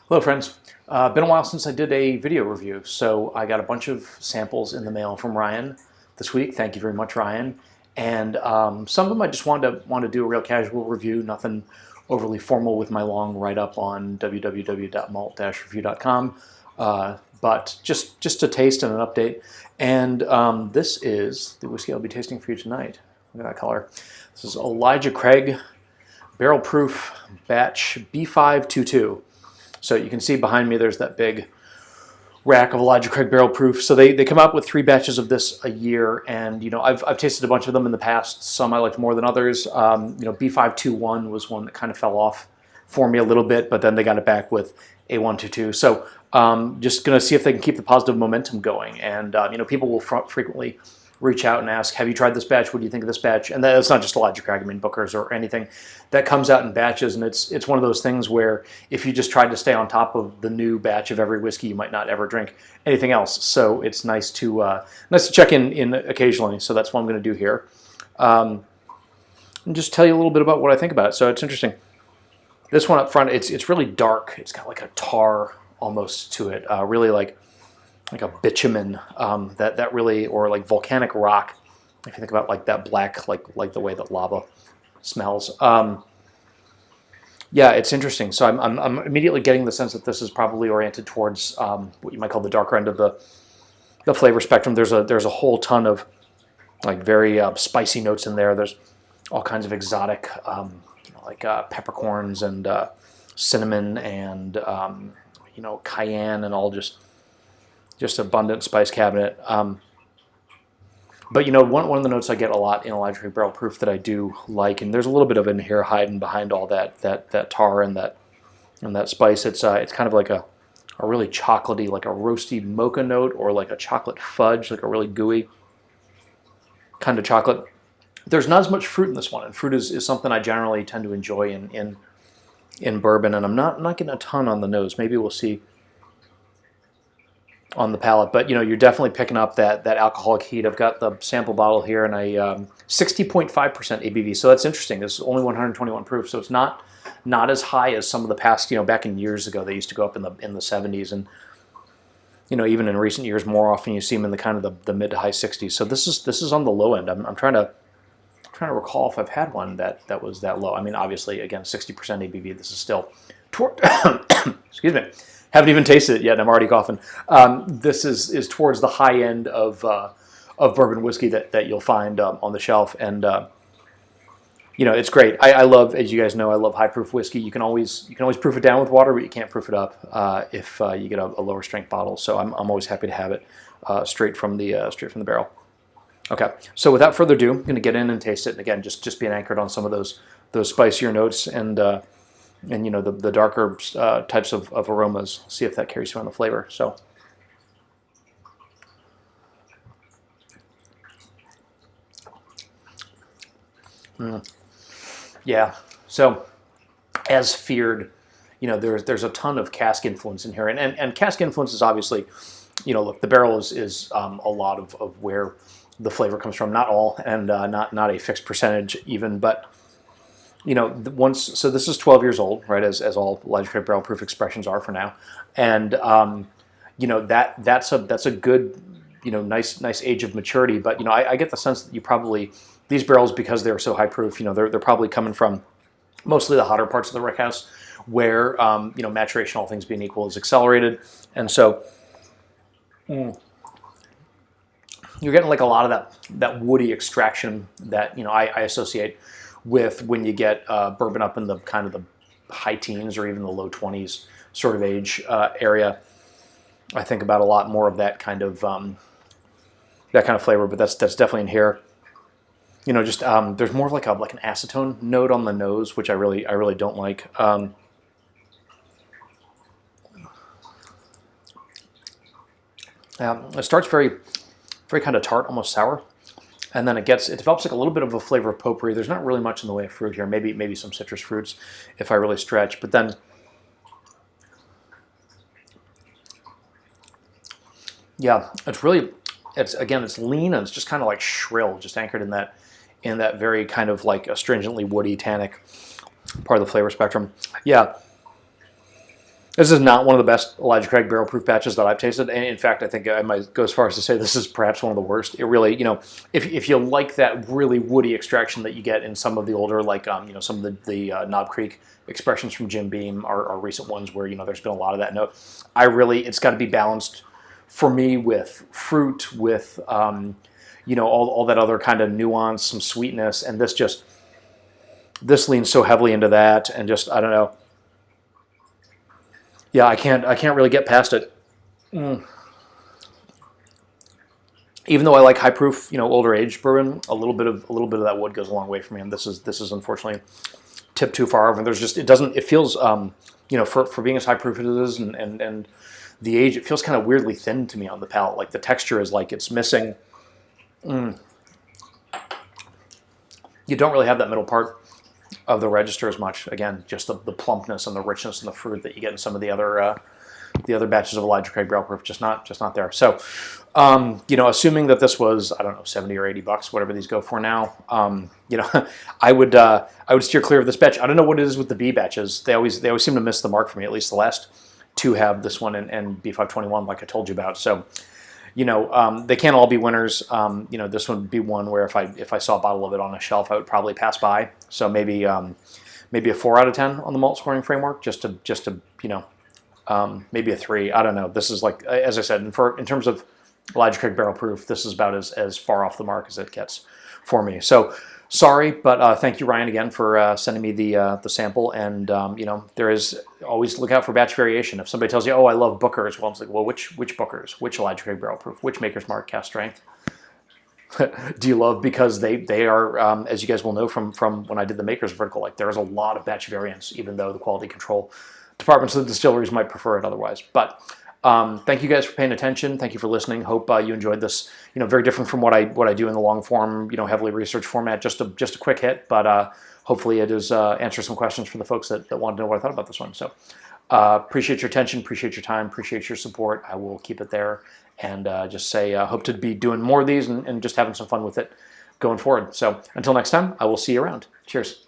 Hello friends. Been a while since I did a video review, so I got a bunch of samples in the mail from Ryan this week. Thank you very much, Ryan. And some of them I just wanted to do a real casual review, nothing overly formal with my long write-up on www.malt-review.com, but just a taste and an update. And this is the whiskey I'll be tasting for you tonight. Look at that color. This is Elijah Craig Barrel Proof Batch B522. So you can see behind me there's that big rack of Elijah Craig Barrel Proof. So they come out with 3 batches of this a year, and I've tasted a bunch of them in the past. Some I liked more than others. B521 was one that kind of fell off for me a little bit, but then they got it back with A122. So just going to see if they can keep the positive momentum going. And people will frequently reach out and ask, have you tried this batch? What do you think of this batch? And that's not just Elijah Craig, I mean Booker's or anything that comes out in batches. And it's one of those things where if you just tried to stay on top of the new batch of every whiskey, you might not ever drink anything else. So it's nice to check in occasionally. So that's what I'm going to do here. And just tell you a little bit about what I think about it. So it's interesting. This one up front, it's really dark. It's got like a tar almost to it, really like a bitumen that really, or like volcanic rock. If you think about like that black, like the way that lava smells. Yeah, it's interesting. So I'm immediately getting the sense that this is probably oriented towards what you might call the darker end of the flavor spectrum. There's a whole ton of like very spicy notes in there. There's all kinds of exotic, like peppercorns and cinnamon and cayenne and all just abundant spice cabinet. But one of the notes I get a lot in Elijah Craig Barrel Proof that I do like, and there's a little bit of it in here hiding behind all that tar and that spice. It's kind of like a really chocolatey, like a roasty mocha note, or like a chocolate fudge, like a really gooey kind of chocolate. There's not as much fruit in this one, and fruit is something I generally tend to enjoy in bourbon, and I'm not getting a ton on the nose. Maybe we'll see on the palate, but you're definitely picking up that alcoholic heat. I've got the sample bottle here, and a 60.5% ABV. So that's interesting. This is only 121 proof, so it's not as high as some of the past. Back in years ago, they used to go up in the 70s, and even in recent years, more often you see them in the kind of the mid to high 60s. So this is on the low end. I'm trying to recall if I've had one that was that low. I mean, obviously, again, 60% ABV. This is still excuse me. Haven't even tasted it yet, and I'm already coughing. This is towards the high end of bourbon whiskey that you'll find on the shelf, and it's great. I love, as you guys know, I love high proof whiskey. You can always proof it down with water, but you can't proof it up if you get a lower strength bottle. So I'm always happy to have it straight from the barrel. Okay, so without further ado, I'm going to get in and taste it, and again, just being anchored on some of those spicier notes and the darker types of aromas. See if that carries through on the flavor. So yeah, so as feared, there's a ton of cask influence in here, and cask influence is obviously, look, the barrel is a lot of where the flavor comes from. Not all, and not a fixed percentage even, but so this is 12 years old, right? As all Elijah Craig Barrel Proof expressions are for now, and that's a good, nice age of maturity. But I get the sense that you probably, these barrels, because they're so high proof, they're probably coming from mostly the hotter parts of the rickhouse, where maturation, all things being equal, is accelerated, and so you're getting like a lot of that woody extraction that I associate with when you get bourbon up in the kind of the high teens or even the low 20s sort of age area. I think about a lot more of that kind of flavor, but that's definitely in here. There's more of like an acetone note on the nose, which I really don't like. It starts very kind of tart, almost sour. And then it develops like a little bit of a flavor of potpourri. There's not really much in the way of fruit here. Maybe some citrus fruits if I really stretch. But then, yeah, it's lean, and it's just kind of like shrill, just anchored in that very kind of like astringently woody tannic part of the flavor spectrum. Yeah, This is not one of the best Elijah Craig barrel proof batches that I've tasted. And in fact, I think I might go as far as to say this is perhaps one of the worst. It really, if you like that really woody extraction that you get in some of the older, like, some of the Knob Creek expressions from Jim Beam are recent ones where, there's been a lot of that note. It's got to be balanced for me with fruit, with, all that other kind of nuance, some sweetness. And this leans so heavily into that. And just, I don't know. Yeah, I can't really get past it. Even though I like high proof, older age bourbon, a little bit of that wood goes a long way for me. And this is unfortunately tipped too far over. It feels for being as high proof as it is, and the age, it feels kind of weirdly thin to me on the palate. Like the texture is like it's missing. You don't really have that middle part of the register as much. Again, just the plumpness and the richness and the fruit that you get in some of the other batches of Elijah Craig barrel proof, just not there. So, assuming that this was, I don't know, $70 or $80, whatever these go for now, I would steer clear of this batch. I don't know what it is with the B batches. They always seem to miss the mark for me. At least the last two have, this one and B521, like I told you about. So, they can't all be winners. This would be one where if I saw a bottle of it on a shelf, I would probably pass by. So maybe a 4 out of 10 on the malt scoring framework, just to maybe a 3. I don't know. This is like, as I said, in terms of Elijah Craig barrel proof, this is about as far off the mark as it gets for me. So sorry, but thank you, Ryan, again for sending me the sample. And there is always look out for batch variation. If somebody tells you, "Oh, I love Booker's," well, it's like, well, which Booker's, which Elijah Craig barrel proof, which Maker's Mark cast strength do you love? Because they are, as you guys will know from when I did the Maker's vertical, like there's a lot of batch variance, even though the quality control departments of the distilleries might prefer it otherwise. But thank you guys for paying attention. Thank you for listening. Hope you enjoyed this. Very different from what I do in the long form, heavily researched format. Just a quick hit, but hopefully it is answer some questions for the folks that want to know what I thought about this one. So appreciate your attention, appreciate your time, appreciate your support. I will keep it there, and just say hope to be doing more of these and just having some fun with it going forward. So until next time, I will see you around. Cheers.